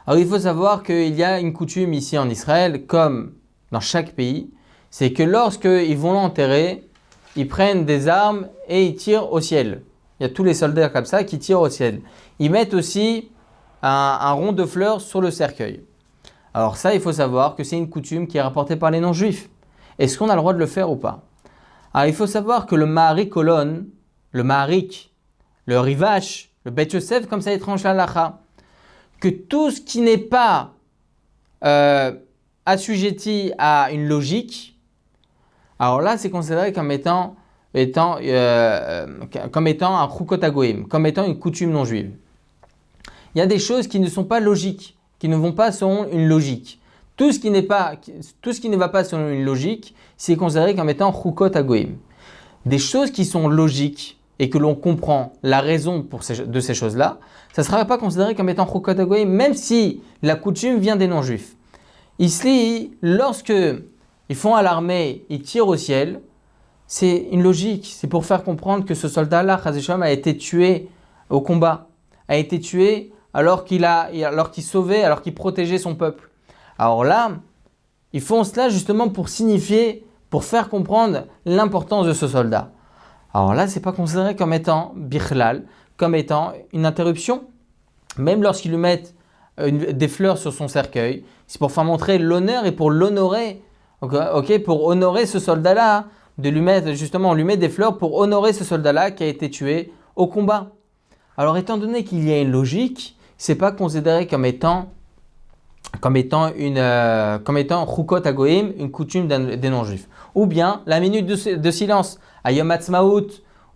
Alors il faut savoir qu'il y a une coutume ici en Israël, comme dans chaque pays, c'est que lorsqu'ils vont l'enterrer, ils prennent des armes et ils tirent au ciel. Il y a tous les soldats comme ça qui tirent au ciel. Ils mettent aussi un rond de fleurs sur le cercueil. Alors ça, il faut savoir que c'est une coutume qui est rapportée par les non-juifs. Est-ce qu'on a le droit de le faire ou pas? Alors il faut savoir que le Maharik Kolon, le Maharik, le Rivash, le Beth Yosef, comme ça étrange l'Halacha, que tout ce qui n'est pas assujetti à une logique, alors là c'est considéré comme étant un Chukot HaGoyim, comme étant une coutume non juive. Il y a des choses qui ne sont pas logiques, qui ne vont pas selon une logique. Tout ce qui ne va pas selon une logique, c'est considéré comme étant Chukot HaGoyim. Des choses qui sont logiques et que l'on comprend la raison de ces choses-là, ça ne sera pas considéré comme étant Chukot HaGoyim, même si la coutume vient des non-juifs. Ici, lorsque ils font à l'armée, ils tirent au ciel, c'est une logique. C'est pour faire comprendre que ce soldat-là, Chaz Veshalom, a été tué au combat, a été tué alors qu'il sauvait, alors qu'il protégeait son peuple. Alors là, ils font cela justement pour signifier, pour faire comprendre l'importance de ce soldat. Alors là, ce n'est pas considéré comme étant bichlal, comme étant une interruption. Même lorsqu'ils lui mettent des fleurs sur son cercueil, c'est pour faire montrer l'honneur et pour l'honorer, pour honorer ce soldat-là, de lui mettre justement, on lui met des fleurs pour honorer ce soldat-là qui a été tué au combat. Alors étant donné qu'il y a une logique, c'est pas considéré comme étant Chukot HaGoyim, une coutume des non-juifs. Ou bien la minute de silence à Yom Ha'atzmaut,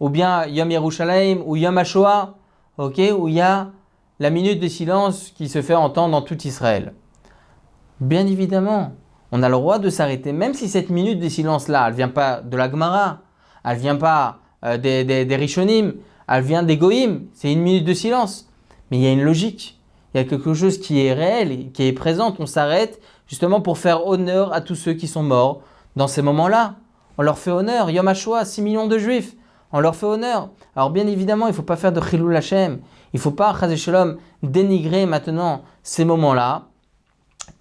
ou bien Yom Yerushalayim, ou Yom HaShoah, où il y a la minute de silence qui se fait entendre dans tout Israël. Bien évidemment, on a le droit de s'arrêter, même si cette minute de silence-là, elle ne vient pas de la Gemara, elle ne vient pas des Rishonim, elle vient des Goïm, c'est une minute de silence. Mais il y a une logique, il y a quelque chose qui est réel, qui est présent. On s'arrête justement pour faire honneur à tous ceux qui sont morts dans ces moments-là. On leur fait honneur. Yom HaShoah, 6 millions de juifs, on leur fait honneur. Alors bien évidemment, il ne faut pas faire de Chilul Hashem, il ne faut pas, Chaz Veshalom, dénigrer maintenant ces moments-là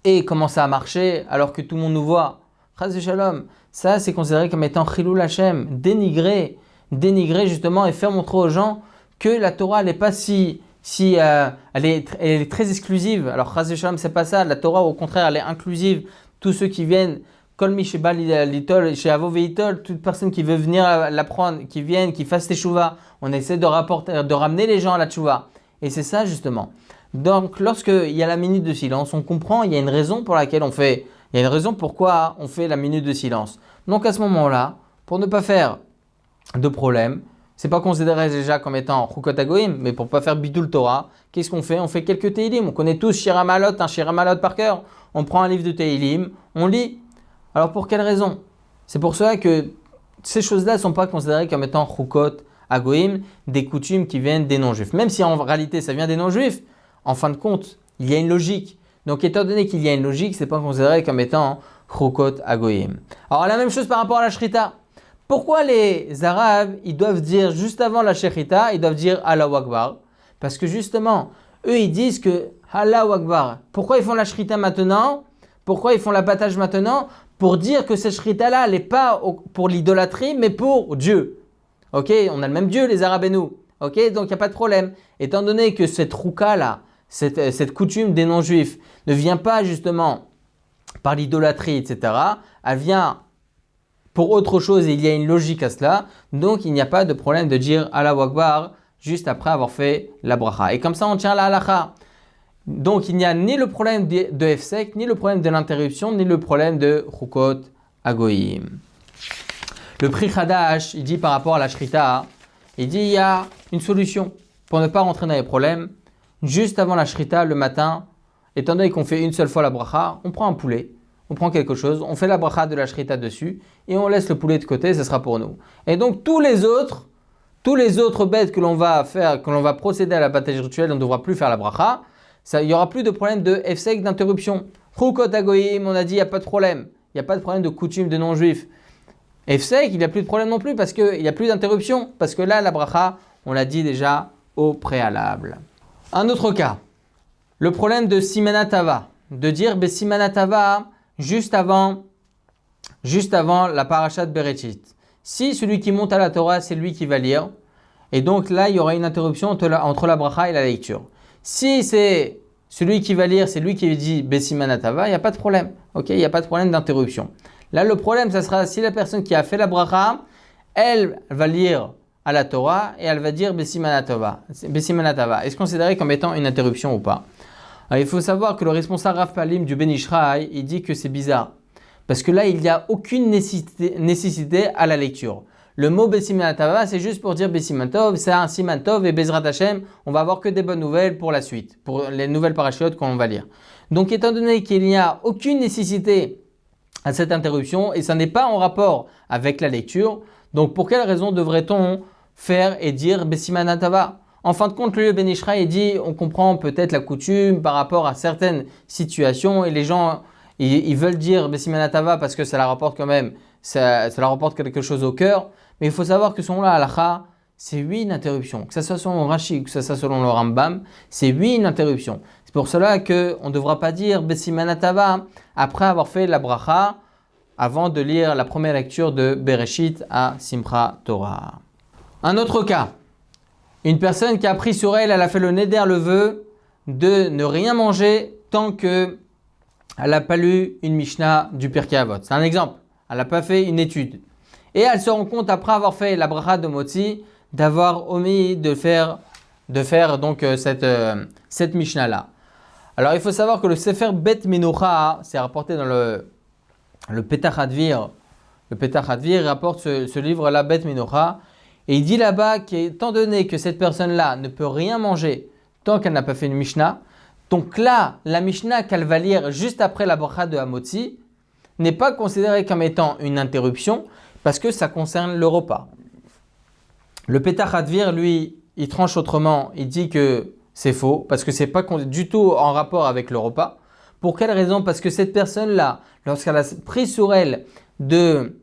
et commencer à marcher alors que tout le monde nous voit. Chaz Veshalom, ça c'est considéré comme étant Chilul Hashem, dénigrer justement et faire montrer aux gens que la Torah n'est pas elle est très exclusive. Alors Chaz Veshalom, c'est pas ça. La Torah au contraire elle est inclusive. Tous ceux qui viennent, Kol mi sheba litol, chez Avo veitol, toute personne qui veut venir l'apprendre, qui vienne, qui fasse teshuva, on essaie de ramener les gens à la teshuva. Et c'est ça justement. Donc lorsqu'il y a la minute de silence, on comprend, il y a une raison pour laquelle il y a une raison pourquoi on fait la minute de silence. Donc à ce moment-là, pour ne pas faire de problème, c'est pas considéré déjà comme étant Chukot HaGoyim, mais pour pas faire Bidul Torah, qu'est-ce qu'on fait? On fait quelques Teilim. On connaît tous Shir HaMa'alot, Shir HaMa'alot par cœur. On prend un livre de Teilim, on lit. Alors pour quelle raison? C'est pour cela que ces choses-là ne sont pas considérées comme étant Chukot HaGoyim, des coutumes qui viennent des non-juifs. Même si en réalité ça vient des non-juifs, en fin de compte, il y a une logique. Donc étant donné qu'il y a une logique, ce n'est pas considéré comme étant Chukot HaGoyim. Alors la même chose par rapport à la Shrita. Pourquoi les Arabes, ils doivent dire juste avant la Shrita, ils doivent dire Allahu Akbar? Parce que justement, eux ils disent que Allahu Akbar. Pourquoi ils font la Shrita maintenant? Pourquoi ils font l'abattage maintenant? Pour dire que cette Shrita-là, elle n'est pas pour l'idolâtrie, mais pour Dieu. Ok, on a le même Dieu, les Arabes et nous. Ok, donc il n'y a pas de problème. Étant donné que cette rouka-là, cette coutume des non-juifs ne vient pas justement par l'idolâtrie, etc. Elle vient pour autre chose et il y a une logique à cela. Donc il n'y a pas de problème de dire Allahu Akbar juste après avoir fait la bracha. Et comme ça, on tient la halacha. Donc, il n'y a ni le problème de hefsek, ni le problème de l'interruption, ni le problème de chukot agoyim. Le Pri Chadash, il dit par rapport à la shrita, il dit il y a une solution pour ne pas rentrer dans les problèmes. Juste avant la shrita, le matin, étant donné qu'on fait une seule fois la bracha, on prend un poulet, on prend quelque chose, on fait la bracha de la shrita dessus et on laisse le poulet de côté, ce sera pour nous. Et donc tous les autres bêtes que l'on va faire, que l'on va procéder à l'abattage rituel, on ne devra plus faire la bracha. Il n'y aura plus de problème de hefsek, d'interruption. Chukot agoyim, on a dit il n'y a pas de problème. Il n'y a pas de problème de coutume de non-juifs. Hefsek, il n'y a plus de problème non plus parce qu'il n'y a plus d'interruption. Parce que là, la bracha, on l'a dit déjà au préalable. Un autre cas, le problème de simanatava. De dire simanatava juste avant la parashat Bereshit. Si celui qui monte à la Torah, c'est lui qui va lire, et donc là, il y aura une interruption entre la bracha et la lecture. Si c'est celui qui va lire, c'est lui qui dit Bessimanatava, il n'y a pas de problème. Ok, il n'y a pas de problème d'interruption. Là, le problème, ça sera si la personne qui a fait la bracha, elle va lire à la Torah et elle va dire Bessimanatava. Est-ce considéré comme étant une interruption ou pas? Alors, il faut savoir que le responsable Rav Palim du Ben Ishraï, il dit que c'est bizarre. Parce que là, il n'y a aucune nécessité à la lecture. Le mot Bessimanatava, c'est juste pour dire Bessimantov, c'est un Simantov et Bezrat Hashem, on va avoir que des bonnes nouvelles pour la suite, pour les nouvelles parachutes qu'on va lire. Donc, étant donné qu'il n'y a aucune nécessité à cette interruption et ça n'est pas en rapport avec la lecture, donc pour quelle raison devrait-on faire et dire Bessimanatava? En fin de compte, le Ben Ishraï dit, on comprend peut-être la coutume par rapport à certaines situations et les gens, ils veulent dire Bessimanatava parce que ça leur rapporte quand même, ça leur rapporte quelque chose au cœur. Mais il faut savoir que selon la halakha, c'est 8 une interruption. Que ce soit selon Rashi, que ce soit selon le Rambam, c'est 8 une interruption. C'est pour cela qu'on ne devra pas dire Bessimanatava après avoir fait la bracha, avant de lire la première lecture de Bereshit à Simcha Torah. Un autre cas, une personne qui a pris sur elle, elle a fait le neder, le vœu, de ne rien manger tant qu'elle n'a pas lu une Mishnah du Pirkei Avot. C'est un exemple, elle n'a pas fait une étude. Et elle se rend compte, après avoir fait la bracha de Motzi, d'avoir omis de faire donc cette Mishnah-là. Alors, il faut savoir que le Sefer Bet Menucha, c'est rapporté dans le Petach Hadvir. Le Petach Hadvir rapporte ce livre-là, Bet Menucha. Et il dit là-bas qu'étant donné que cette personne-là ne peut rien manger tant qu'elle n'a pas fait une Mishnah, donc là, la Mishnah qu'elle va lire juste après la bracha de Hamotzi n'est pas considérée comme étant une interruption, parce que ça concerne le repas. Le Petach Hadvir, lui, il tranche autrement. Il dit que c'est faux, parce que ce n'est pas du tout en rapport avec le repas. Pour quelle raison? Parce que cette personne-là, lorsqu'elle a pris sur elle de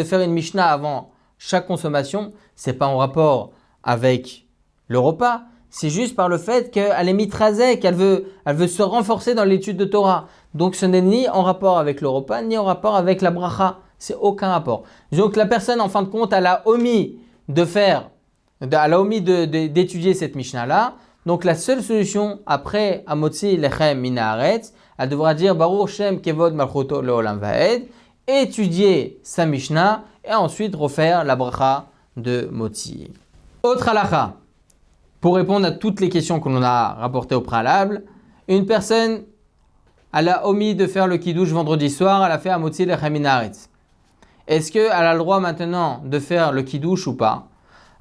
faire une Mishnah avant chaque consommation, ce n'est pas en rapport avec le repas. C'est juste par le fait qu'elle est mitrazek, elle veut se renforcer dans l'étude de Torah. Donc ce n'est ni en rapport avec le repas, ni en rapport avec la bracha. C'est aucun rapport. Donc la personne, en fin de compte, elle a omis d'étudier cette Mishnah-là. Donc la seule solution, après Hamotzi Lechem Mina Haaretz, elle devra dire Baruch Shem Kevod Malchuto Leolam Vaed, étudier sa Mishnah et ensuite refaire la bracha de Motzi. Autre halakha, pour répondre à toutes les questions que l'on a rapportées au préalable, une personne, elle a omis de faire le kiddush vendredi soir, elle a fait Hamotzi Lechem Mina Haaretz. Est-ce qu'elle a le droit maintenant de faire le kiddush ou pas?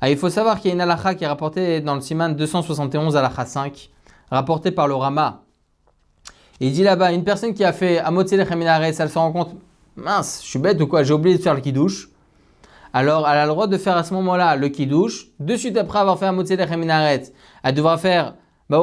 Il faut savoir qu'il y a une halakha qui est rapportée dans le Siman 271 halakha 5, rapportée par le Rama. Il dit là-bas, une personne qui a fait Hamotzi Lechem Mina Haaretz, elle se rend compte, mince, je suis bête ou quoi, j'ai oublié de faire le kiddush. Alors elle a le droit de faire à ce moment-là le kiddush. De suite après avoir fait Hamotzi Lechem Mina Haaretz, elle devra faire la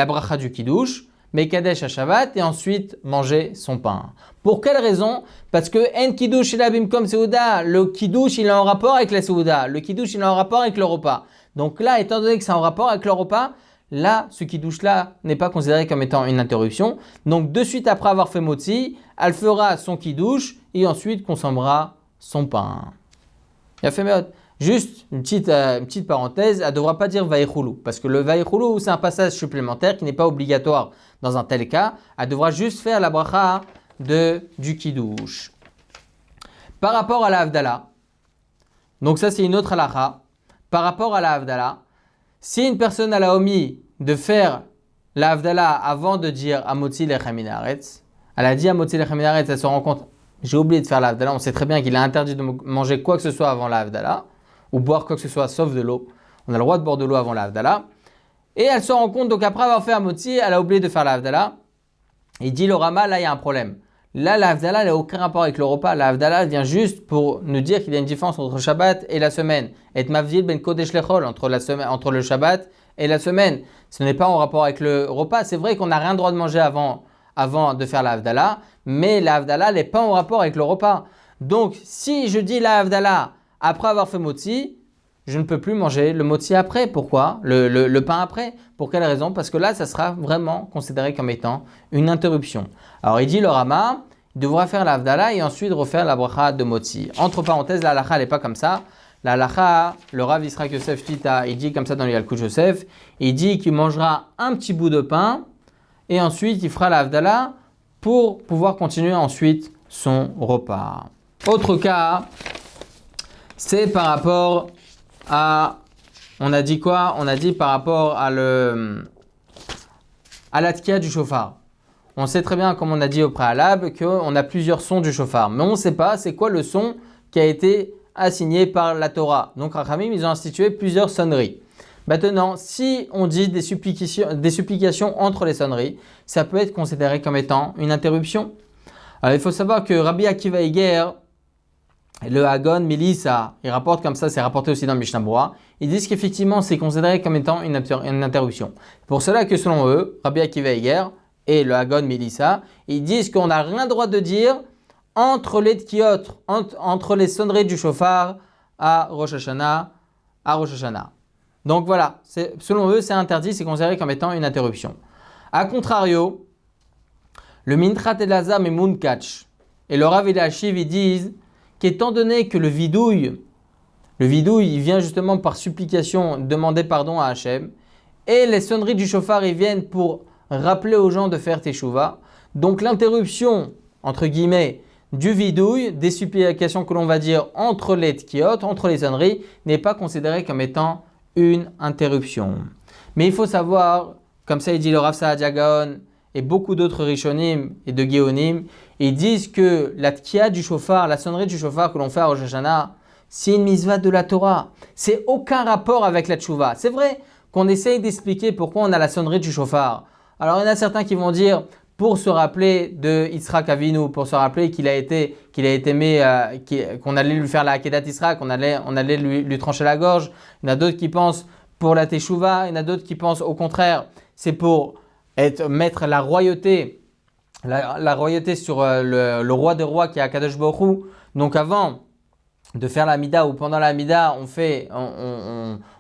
bracha du kiddush. Mekadesh à Shabbat et ensuite manger son pain. Pour quelle raison? Parce que en kiddush il abim comme Seuda, le kiddush il est en rapport avec la Seuda, le kiddush il est en rapport avec le repas. Donc là, étant donné que c'est en rapport avec le repas, là, ce kiddush là n'est pas considéré comme étant une interruption. Donc de suite après avoir fait Motzi, elle fera son kiddush et ensuite consommera son pain. Il a fait Meod. Juste une petite parenthèse, elle ne devra pas dire Vaïchoulou, parce que le Vaïchoulou, c'est un passage supplémentaire qui n'est pas obligatoire dans un tel cas. Elle devra juste faire la bracha du kiddush. Par rapport à la Havdalah, Donc ça, c'est une autre halakha. Par rapport à la Havdalah, si une personne a omis de faire la Havdalah avant de dire Amotzi lechem min haaretz, elle a dit Amotzi lechem min haaretz, elle se rend compte, j'ai oublié de faire la Havdalah, on sait très bien qu'il est interdit de manger quoi que ce soit avant la Havdalah, ou boire quoi que ce soit sauf de l'eau. On a le droit de boire de l'eau avant la Havdalah. Et elle se rend compte, donc après avoir fait Amotzi, elle a oublié de faire la Havdalah. Il dit le Rama, là il y a un problème. Là, la Havdalah n'a aucun rapport avec le repas. La Havdalah vient juste pour nous dire qu'il y a une différence entre le Shabbat et la semaine. Et mavdil ben kodesh lechol, entre le Shabbat et la semaine. Ce n'est pas en rapport avec le repas. C'est vrai qu'on n'a rien droit de manger avant de faire la Havdalah, mais la Havdalah n'est pas en rapport avec le repas. Donc, si je dis la Havdalah après avoir fait Motzi, je ne peux plus manger le Motzi après. Pourquoi ? Le pain après. Pour quelle raison ? Parce que là, ça sera vraiment considéré comme étant une interruption. Alors, il dit le Rama, il devra faire la Havdalah et ensuite refaire la bracha de Motzi. Entre parenthèses, la halakha, elle n'est pas comme ça. La halakha, le Rav Yisraël Yosef Tita, il dit comme ça dans le Yalkut Yosef, il dit qu'il mangera un petit bout de pain et ensuite il fera la Havdalah pour pouvoir continuer ensuite son repas. Autre cas, c'est par rapport à, on a dit quoi ? On a dit par rapport à la tkiya du shofar. On sait très bien, comme on a dit au préalable, qu'on a plusieurs sons du shofar. Mais on ne sait pas c'est quoi le son qui a été assigné par la Torah. Donc Rachamim, ils ont institué plusieurs sonneries. Maintenant, si on dit des supplications entre les sonneries, ça peut être considéré comme étant une interruption. Alors il faut savoir que Rabbi Akiva Eiger, le Hagon Melissa, il rapporte comme ça, c'est rapporté aussi dans le Mishnah Berurah, ils disent qu'effectivement c'est considéré comme étant une interruption. Pour cela que selon eux, Rabbi Akiva Eiger et le Hagon Melissa, ils disent qu'on n'a rien droit de dire entre les tkiyot, entre les sonneries du shofar à Rosh Hashanah. Donc voilà, selon eux c'est interdit, c'est considéré comme étant une interruption. A contrario, le Mintrat Elazar et Munkach et le Rav Eliashiv ils disent qu'étant donné que le vidouille il vient justement par supplication demander pardon à Hachem, et les sonneries du shofar ils viennent pour rappeler aux gens de faire teshuva, donc l'interruption, entre guillemets, du vidouille, des supplications que l'on va dire entre les tkiyot, entre les sonneries, n'est pas considérée comme étant une interruption. Mais il faut savoir, comme ça il dit le Rav Saadia Gaon et beaucoup d'autres Rishonim et de Géonim, ils disent que la tkiya du shofar, la sonnerie du shofar que l'on fait à Rosh Hashanah, c'est une mitzvah de la Torah. C'est aucun rapport avec la tchouva. C'est vrai qu'on essaye d'expliquer pourquoi on a la sonnerie du shofar. Alors il y en a certains qui vont dire pour se rappeler de Yitzhak Avinu, pour se rappeler qu'on allait lui faire la Akedat Yitzhak, on allait lui trancher la gorge. Il y en a d'autres qui pensent pour la Teshuvah, il y en a d'autres qui pensent au contraire, c'est pour mettre la royauté sur le roi des rois qui est Akadosh Baruch Hu. Donc avant de faire la Mida ou pendant la Mida,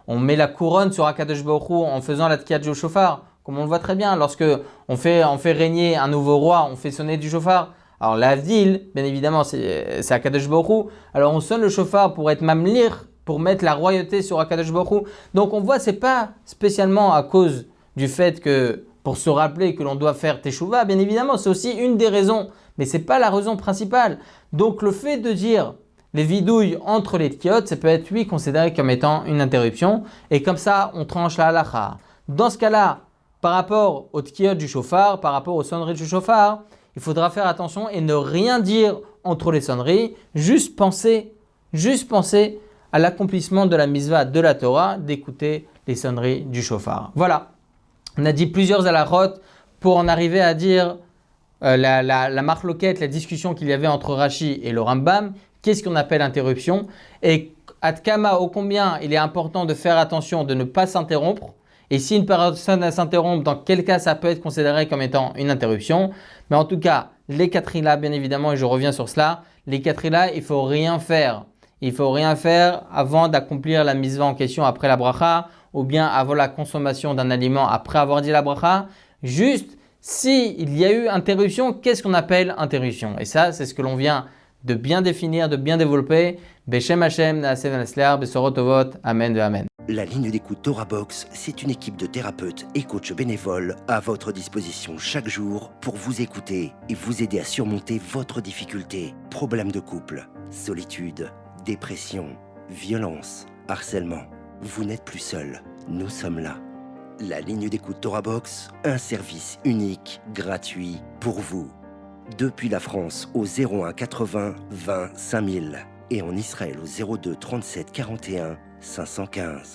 on met la couronne sur Akadosh Baruch Hu en faisant la Tkiyat du shofar. Comme on le voit très bien, lorsque on fait régner un nouveau roi, on fait sonner du shofar. Alors l'Avdil, bien évidemment, c'est Akadosh Baruch Hu. Alors on sonne le shofar pour être mamlir, pour mettre la royauté sur Akadosh Baruch Hu. Donc on voit, c'est pas spécialement à cause du fait que, pour se rappeler que l'on doit faire teshuva, bien évidemment, c'est aussi une des raisons. Mais c'est pas la raison principale. Donc le fait de dire les vidouilles entre les tkiyot, ça peut être, oui, considéré comme étant une interruption. Et comme ça, on tranche la halakha. Dans ce cas-là, par rapport aux tkiyot du shofar, par rapport aux sonneries du shofar, il faudra faire attention et ne rien dire entre les sonneries, juste penser à l'accomplissement de la mitzvah de la Torah, d'écouter les sonneries du shofar. Voilà, on a dit plusieurs halachot pour en arriver à dire la marloquette, la discussion qu'il y avait entre Rashi et le Rambam, qu'est-ce qu'on appelle interruption, et Adkama, ô combien il est important de faire attention de ne pas s'interrompre. Et si une personne s'interrompt, dans quel cas ça peut être considéré comme étant une interruption. Mais en tout cas, les Katrila, bien évidemment, et je reviens sur cela, les Katrila, il ne faut rien faire. Il ne faut rien faire avant d'accomplir la mitzvah en question après la bracha, ou bien avant la consommation d'un aliment après avoir dit la bracha. Juste, s'il y a eu interruption, qu'est-ce qu'on appelle interruption? Et ça, c'est ce que l'on vient de bien définir, de bien développer. Beshem Hashem, Naaseh V'Nesler, Besorot Tovot, Amen, Amen. La ligne d'écoute Torah Box, c'est une équipe de thérapeutes et coachs bénévoles à votre disposition chaque jour pour vous écouter et vous aider à surmonter votre difficulté. Problèmes de couple, solitude, dépression, violence, harcèlement. Vous n'êtes plus seul, nous sommes là. La ligne d'écoute TorahBox, un service unique, gratuit pour vous. Depuis la France au 01 80 20 5000 et en Israël au 02 37 41 515.